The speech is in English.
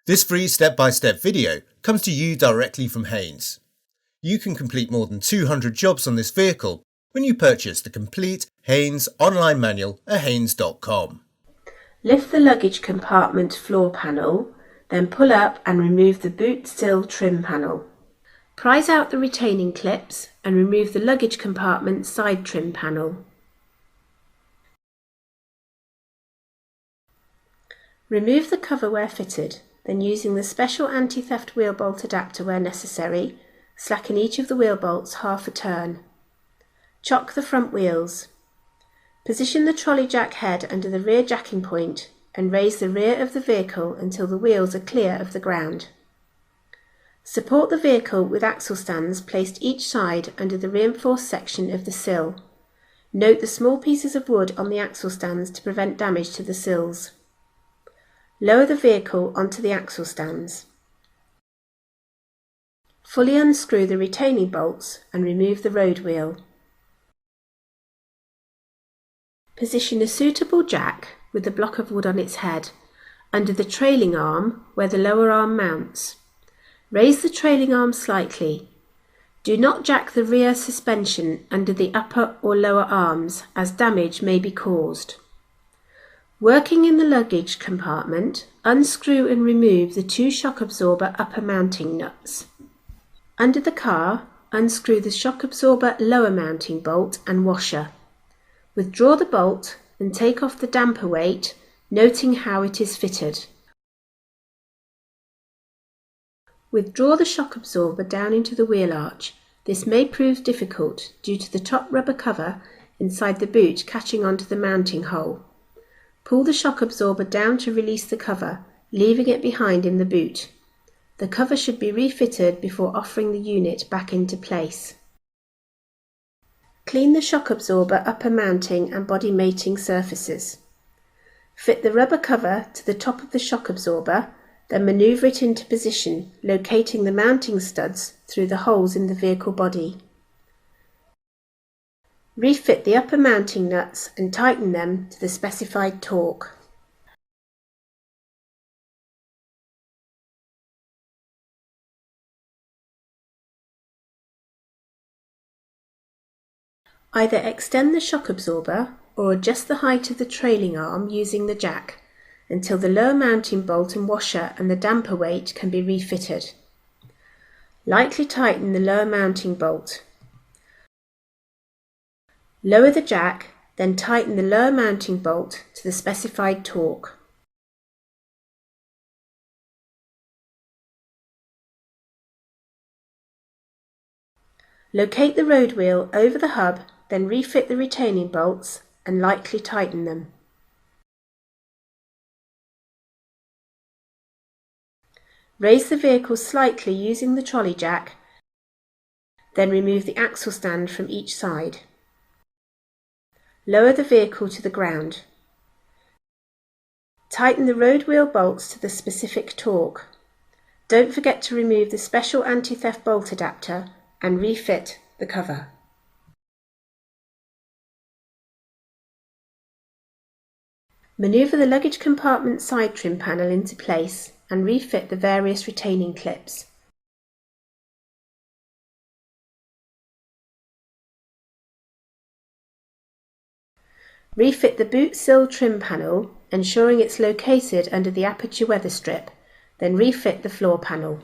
This free step-by-step video comes to you directly from Haynes. You can complete more than 200 jobs on this vehicle when you purchase the complete Haynes online manual at haynes.com. Lift the luggage compartment floor panel, then pull up and remove the boot sill trim panel. Prise out the retaining clips and remove the luggage compartment side trim panel. Remove the cover where fitted, then using the special anti-theft wheel bolt adapter where necessary, slacken each of the wheel bolts half a turn. Chock the front wheels. Position the trolley jack head under the rear jacking point and raise the rear of the vehicle until the wheels are clear of the ground. Support the vehicle with axle stands placed each side under the reinforced section of the sill. Note the small pieces of wood on the axle stands to prevent damage to the sills. Lower the vehicle onto the axle stands. Fully unscrew the retaining bolts and remove the road wheel. Position a suitable jack with the block of wood on its head under the trailing arm where the lower arm mounts. Raise the trailing arm slightly. Do not jack the rear suspension under the upper or lower arms as damage may be caused. Working in the luggage compartment, unscrew and remove the two shock absorber upper mounting nuts. Under the car, unscrew the shock absorber lower mounting bolt and washer. Withdraw the bolt and take off the damper weight, noting how it is fitted. Withdraw the shock absorber down into the wheel arch. This may prove difficult due to the top rubber cover inside the boot catching onto the mounting hole. Pull the shock absorber down to release the cover, leaving it behind in the boot. The cover should be refitted before offering the unit back into place. Clean the shock absorber upper mounting and body mating surfaces. Fit the rubber cover to the top of the shock absorber, then manoeuvre it into position, locating the mounting studs through the holes in the vehicle body. Refit the upper mounting nuts and tighten them to the specified torque. Either extend the shock absorber or adjust the height of the trailing arm using the jack until the lower mounting bolt and washer and the damper weight can be refitted. Lightly tighten the lower mounting bolt. Lower the jack, then tighten the lower mounting bolt to the specified torque. Locate the road wheel over the hub, then refit the retaining bolts and lightly tighten them. Raise the vehicle slightly using the trolley jack, then remove the axle stand from each side. Lower the vehicle to the ground. Tighten the road wheel bolts to the specific torque. Don't forget to remove the special anti-theft bolt adapter and refit the cover. Manoeuvre the luggage compartment side trim panel into place and refit the various retaining clips. Refit the boot sill trim panel, ensuring it's located under the aperture weather strip, then refit the floor panel.